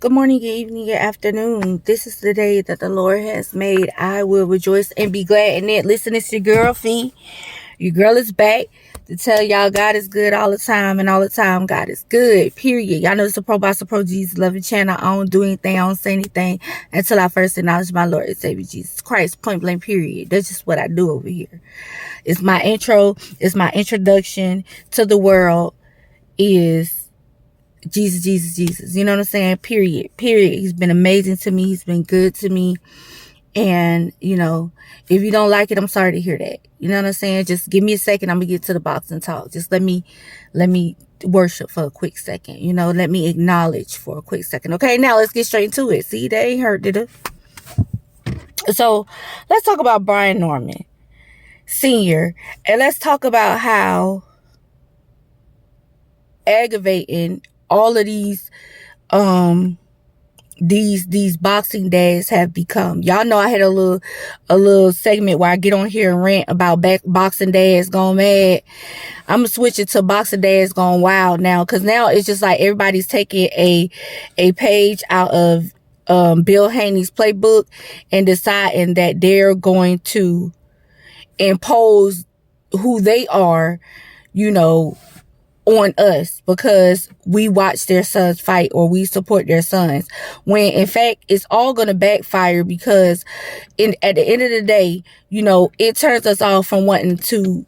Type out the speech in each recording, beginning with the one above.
Good morning, good evening, good afternoon. This is the day that the Lord has made. I will rejoice and be glad in it. Listen, it's your girl, Fee. Your girl is back to tell y'all God is good all the time, and all the time God is good, period. Y'all know it's a Pro Boss Pro Jesus loving channel. I don't do anything, I don't say anything until I first acknowledge my Lord and Savior Jesus Christ, point blank, period. That's just what I do over here. It's my intro, it's my introduction to the world is Jesus, Jesus, Jesus. You know what I'm saying? Period. Period. He's been amazing to me. He's been good to me. And, if you don't like it, I'm sorry to hear that. You know what I'm saying? Just give me a second. I'm going to get to the box and talk. Just let me worship for a quick second. Let me acknowledge for a quick second. Okay, now let's get straight into it. See, that ain't hurt, did it? So let's talk about Brian Norman Sr. And let's talk about how aggravating all of these boxing days have become. Y'all know I had a little segment where I get on here and rant about boxing days gone mad. I'm gonna switch it to boxing days gone wild now, because now it's just like everybody's taking a page out of Bill Haney's playbook and deciding that they're going to impose who they are, on us because we watch their sons fight or we support their sons, when in fact it's all going to backfire, because at the end of the day, it turns us off from wanting to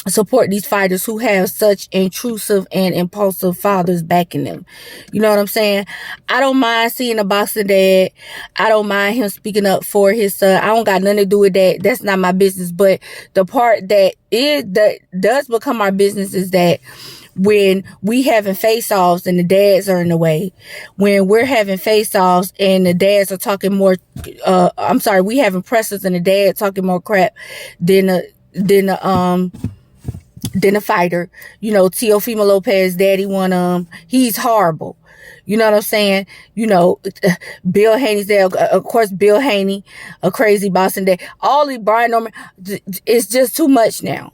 support these fighters who have such intrusive and impulsive fathers backing them. You know what I'm saying? I don't mind seeing a boxing dad. I don't mind him speaking up for his son. I don't got nothing to do with that. That's not my business. But the part that does become our business is that when we having face-offs and the dads are in the way, when we're having face-offs and the dads are talking more, we having pressers and the dad talking more crap than a fighter. Teofimo Lopez, daddy one, he's horrible. You know what I'm saying? Bill Haney's there. Of course, Bill Haney, a crazy boxing day. All these Brian Norman, it's just too much now.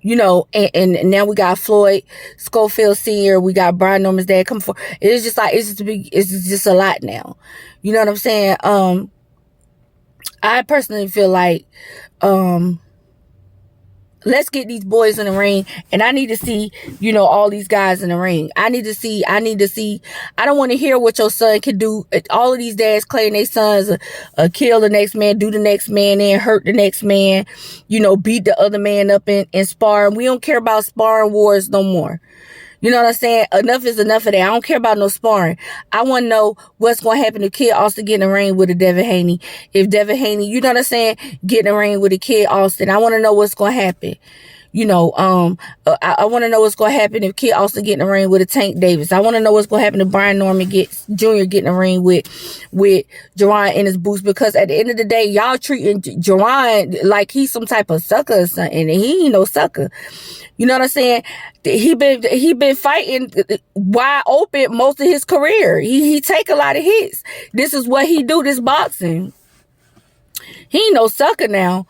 And now we got Floyd Schofield Sr., we got Brian Norman's dad come for. It's just like, it's just a lot now. You know what I'm saying? I personally feel like, let's get these boys in the ring, and I need to see, all these guys in the ring. I need to see. I don't want to hear what your son can do. All of these dads claim their sons kill the next man, do the next man in, hurt the next man, beat the other man up in sparring. We don't care about sparring wars no more. You know what I'm saying? Enough is enough of that. I don't care about no sparring. I want to know what's going to happen to Kid Austin get in the ring with a Devin Haney. If Devin Haney, you know what I'm saying, get in the ring with a Kid Austin, I want to know what's going to happen. I want to know what's going to happen if Kid Austin get in the ring with a Tank Davis. I want to know what's going to happen if Brian Norman Jr. get in the ring with Jerron in his boots, because at the end of the day, y'all treating Jerron like he's some type of sucker or something, and he ain't no sucker. You know what I'm saying? He been fighting wide open most of his career. He take a lot of hits. This is what he do, this boxing. He ain't no sucker now.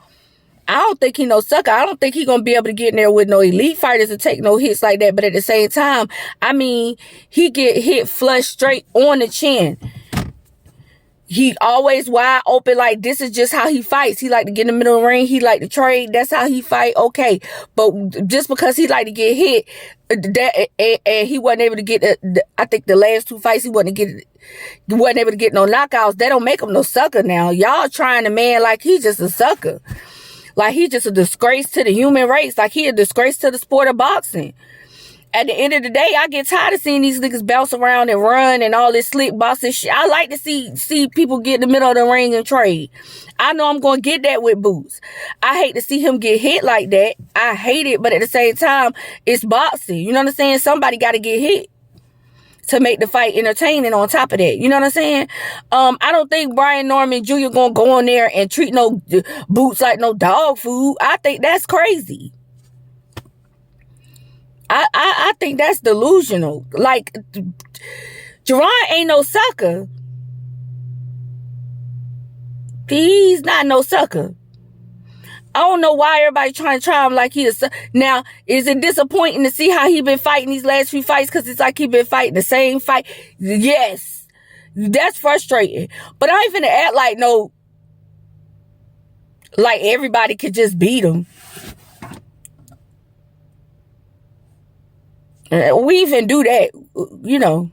I don't think he no sucker. I don't think he gonna be able to get in there with no elite fighters and take no hits like that. But at the same time, he get hit flush straight on the chin. He always wide open, like this is just how he fights. He like to get in the middle of the ring. He like to trade. That's how he fight. Okay, but just because he like to get hit, and he wasn't able to get, I think the last two fights he wasn't able to get no knockouts. That don't make him no sucker now. Y'all trying to man like he just a sucker, like he just a disgrace to the human race, like he a disgrace to the sport of boxing. At the end of the day, I get tired of seeing these niggas bounce around and run and all this slick boxing shit. I like to see people get in the middle of the ring and trade. I know I'm going to get that with Boots. I hate to see him get hit like that. I hate it, but at the same time, it's boxing. You know what I'm saying? Somebody got to get hit to make the fight entertaining on top of that. You know what I'm saying? I don't think Brian Norman Jr. going to go on there and treat no Boots like no dog food. I think that's crazy. I think that's delusional. Like, Jerron ain't no sucker. He's not no sucker. I don't know why everybody trying to try him like he is. Now, is it disappointing to see how he been fighting these last few fights? Because it's like he been fighting the same fight. Yes. That's frustrating. But I ain't finna act like like everybody could just beat him. We even do that, you know.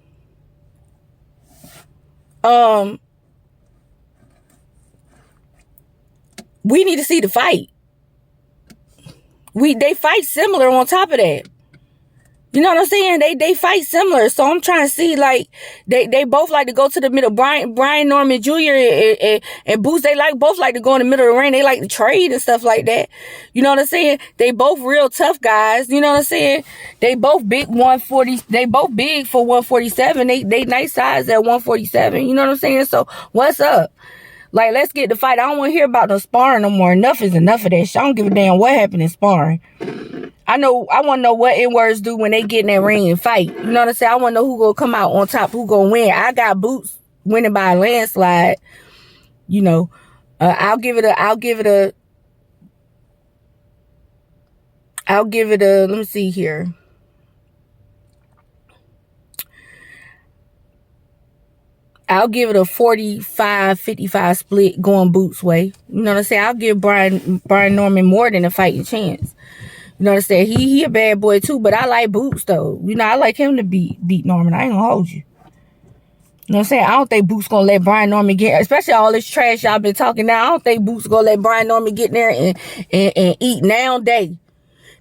We need to see the fight. They fight similar on top of that. You know what I'm saying? They fight similar. So I'm trying to see, like, they both like to go to the middle. Brian Norman Jr. and Boots, they both like to go in the middle of the ring. They like to trade and stuff like that. You know what I'm saying? They both real tough guys. You know what I'm saying? They both big 140. They both big for 147. They nice size at 147. You know what I'm saying? So what's up? Like, let's get the fight. I don't want to hear about no sparring no more. Enough is enough of that shit. I don't give a damn what happened in sparring. I want to know what N-words do when they get in that ring and fight. You know what I'm saying? I want to know who gonna come out on top, who gonna win. I got Boots winning by a landslide. You know, I'll give it a, let me see here. I'll give it a 45-55 split going Boots' way. You know what I'm saying? I'll give Brian Norman more than a fighting chance. You know what I'm saying? He a bad boy too, but I like Boots though. You know, I like him to beat Norman. I ain't gonna hold you. You know what I'm saying? I don't think Boots gonna let Brian Norman get, especially all this trash y'all been talking now. I don't think Boots gonna let Brian Norman get in there and eat now day.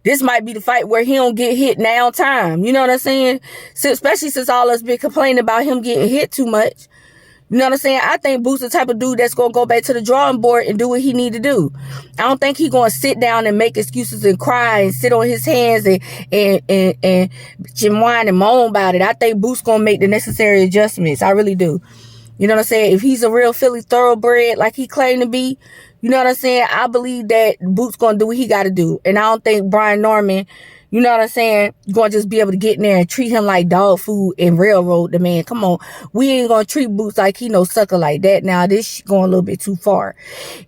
This might be the fight where he don't get hit now time. You know what I'm saying? So, especially since all us been complaining about him getting hit too much. You know what I'm saying? I think Boots the type of dude that's going to go back to the drawing board and do what he need to do. I don't think he going to sit down and make excuses and cry and sit on his hands and whine and moan about it. I think Boots going to make the necessary adjustments. I really do. You know what I'm saying? If he's a real Philly thoroughbred like he claimed to be, you know what I'm saying? I believe that Boots going to do what he got to do. And I don't think Brian Norman, you know what I'm saying, going to just be able to get in there and treat him like dog food and railroad the man. Come on. We ain't going to treat Boots like he no sucker like that. Now, this going a little bit too far.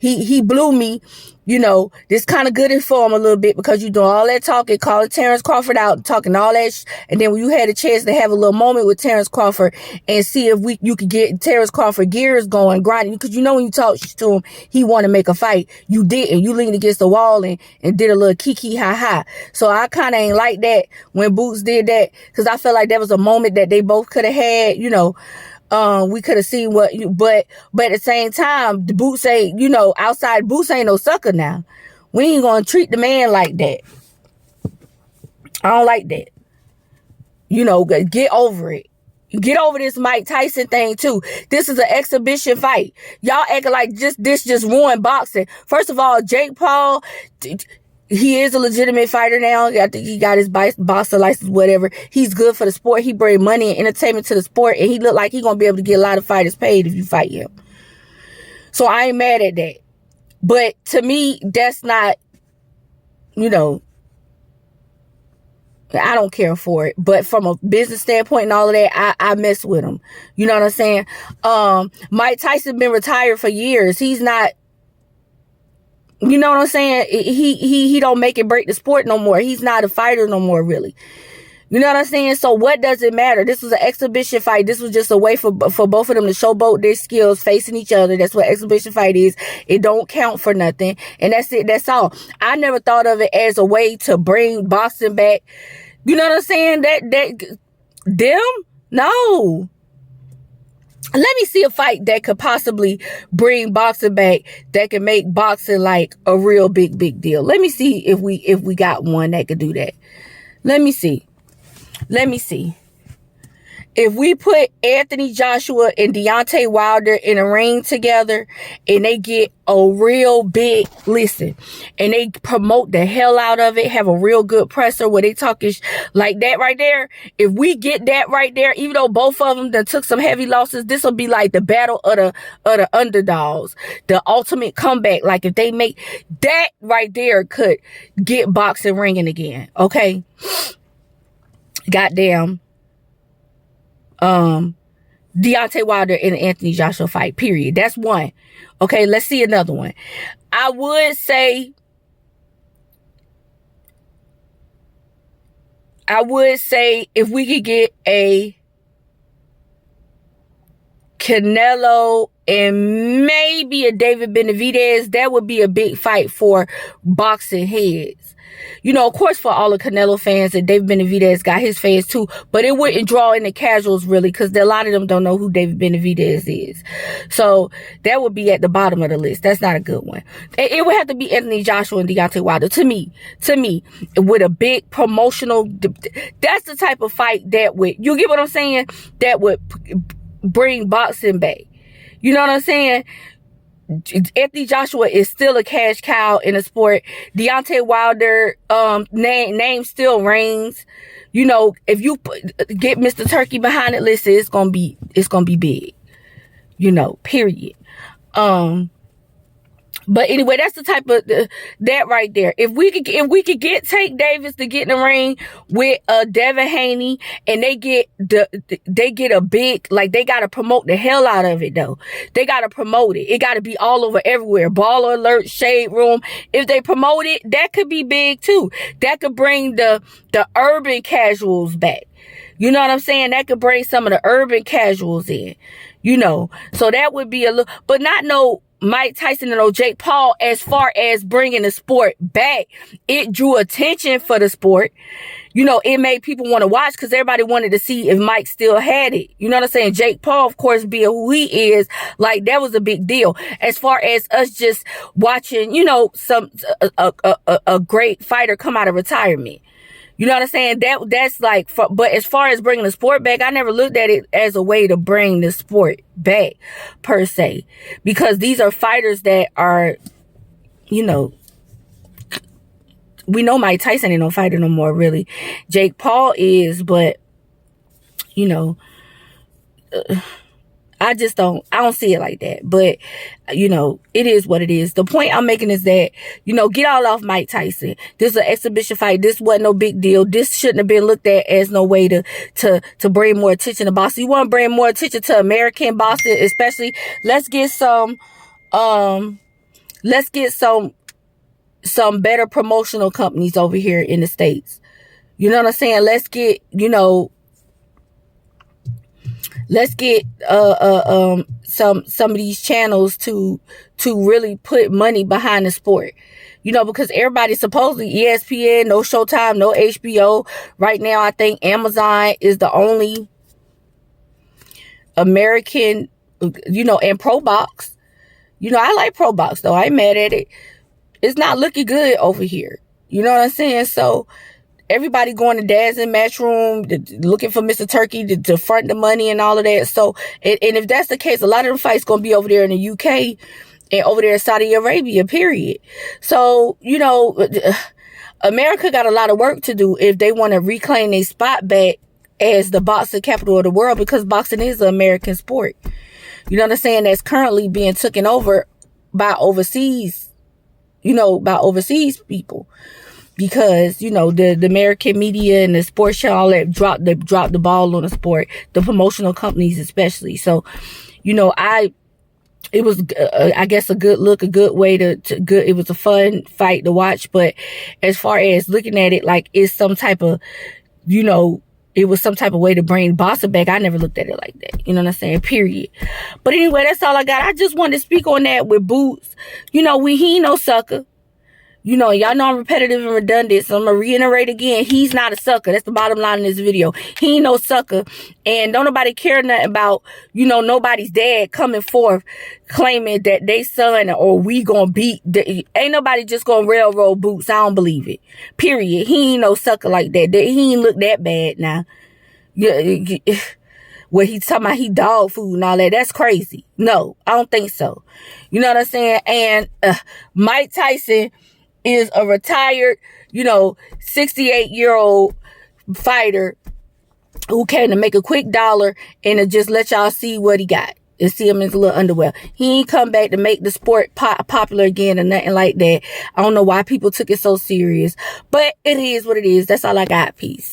He blew me. You know, this kind of good for him a little bit because you doing all that talking, calling Terrence Crawford out, talking all that and then when you had a chance to have a little moment with Terrence Crawford and see if you could get Terrence Crawford gears going, grinding, because you know when you talk to him, he want to make a fight. You didn't. You leaned against the wall and did a little kiki ha. So I kind of ain't like that when Boots did that because I felt like that was a moment that they both could have had, you know. We could have seen but at the same time, the Boots ain't, you know, outside Boots ain't no sucker now. We ain't gonna treat the man like that. I don't like that. You know, get over it. Get over this Mike Tyson thing too. This is an exhibition fight. Y'all acting like this just ruined boxing. First of all, Jake Paul, he is a legitimate fighter now. I think he got his boxer license, whatever. He's good for the sport. He bring money and entertainment to the sport, and he look like he gonna be able to get a lot of fighters paid if you fight him. So I ain't mad at that. But to me, that's not, you know, I don't care for it. But from a business standpoint and all of that, I mess with him. You know what I'm saying? Mike Tyson been retired for years. He's not, you know what I'm saying? He don't make it break the sport no more. He's not a fighter no more, really. You know what I'm saying? So what does it matter? This was an exhibition fight. This was just a way for both of them to showboat their skills facing each other. That's what exhibition fight is. It don't count for nothing. And that's it. That's all. I never thought of it as a way to bring boxing back. You know what I'm saying? Them? No. Let me see a fight that could possibly bring boxing back, that could make boxing like a real big deal. Let me see if we got one that could do that. Let me see. If we put Anthony Joshua and Deontay Wilder in a ring together and they get a real big listen and they promote the hell out of it, have a real good presser where they talking like that right there. If we get that right there, even though both of them that took some heavy losses, this will be like the battle of the underdogs, the ultimate comeback. Like if they make that right there could get boxing ringing again. Okay. Goddamn. Deontay Wilder and Anthony Joshua fight, period. That's one. Okay, let's see another one. I would say I would say if we could get a Canelo and maybe a David Benavidez, that would be a big fight for boxing heads. You know, of course, for all the Canelo fans, and David Benavidez got his fans too, but it wouldn't draw in the casuals really, because a lot of them don't know who David Benavidez is. So that would be at the bottom of the list. That's not a good one. It would have to be Anthony Joshua and Deontay Wilder to me, with a big promotional. That's the type of fight that would, you get what I'm saying? That would bring boxing back. You know what I'm saying? Anthony Joshua is still a cash cow in the sport. Deontay Wilder name still rings. You know, if you get Mr. Turkey behind it, listen, it's gonna be big. You know, period. But anyway, that's the type of that right there. If we could get Tank Davis to get in the ring with Devin Haney, and they get a big, like, they gotta promote the hell out of it though. They gotta promote it. It gotta be all over everywhere. Baller Alert, Shade Room. If they promote it, that could be big too. That could bring the urban casuals back. You know what I'm saying? That could bring some of the urban casuals in. You know, so that would be a little, but not no Mike Tyson and no Jake Paul. As far as bringing the sport back, it drew attention for the sport. You know, it made people want to watch because everybody wanted to see if Mike still had it. You know what I'm saying? Jake Paul, of course, being who he is, like, that was a big deal. As far as us just watching, you know, a great fighter come out of retirement. You know what I'm saying? That's like, but as far as bringing the sport back, I never looked at it as a way to bring the sport back per se, because these are fighters that are, you know, we know Mike Tyson ain't no fighter no more, really. Jake Paul is, but, you know, I don't see it like that. But, you know, it is what it is. The point I'm making is that, you know, get all off Mike Tyson. This is an exhibition fight. This wasn't no big deal. This shouldn't have been looked at as no way to bring more attention to boxing. You want to bring more attention to American boxing, especially. Let's get some better promotional companies over here in the States. You know what I'm saying? Let's get some of these channels to really put money behind the sport. You know, because everybody's supposedly ESPN, no Showtime, no HBO. Right now, I think Amazon is the only American, you know, and Pro Box. You know, I like Pro Box though. I ain't mad at it. It's not looking good over here. You know what I'm saying? So everybody going to Daz and Matchroom, looking for Mr. Turkey to front the money and all of that. So, and if that's the case, a lot of them fights going to be over there in the UK and over there in Saudi Arabia, period. So, you know, America got a lot of work to do if they want to reclaim their spot back as the boxing capital of the world, because boxing is an American sport. You know what I'm saying? That's currently being taken over by overseas, you know, by overseas people. Because, you know, the American media and the sports channel, all that dropped the ball on the sport, the promotional companies especially. So, you know, it was, I guess, a good look, a good way it was a fun fight to watch. But as far as looking at it like it's some type of, you know, it was some type of way to bring boxing back, I never looked at it like that. You know what I'm saying? Period. But anyway, that's all I got. I just wanted to speak on that with Boots. You know, he ain't no sucker. You know, y'all know I'm repetitive and redundant, so I'm going to reiterate again. He's not a sucker. That's the bottom line in this video. He ain't no sucker. And don't nobody care nothing about, you know, nobody's dad coming forth claiming that they son or we going to beat. Ain't nobody just going to railroad Boots. I don't believe it. Period. He ain't no sucker like that. He ain't look that bad now. Yeah, where he's talking about he dog food and all that. That's crazy. No, I don't think so. You know what I'm saying? And Mike Tyson is a retired, you know, 68-year-old fighter who came to make a quick dollar and to just let y'all see what he got and see him in his little underwear. He ain't come back to make the sport popular again or nothing like that. I don't know why people took it so serious, but it is what it is. That's all I got. Peace.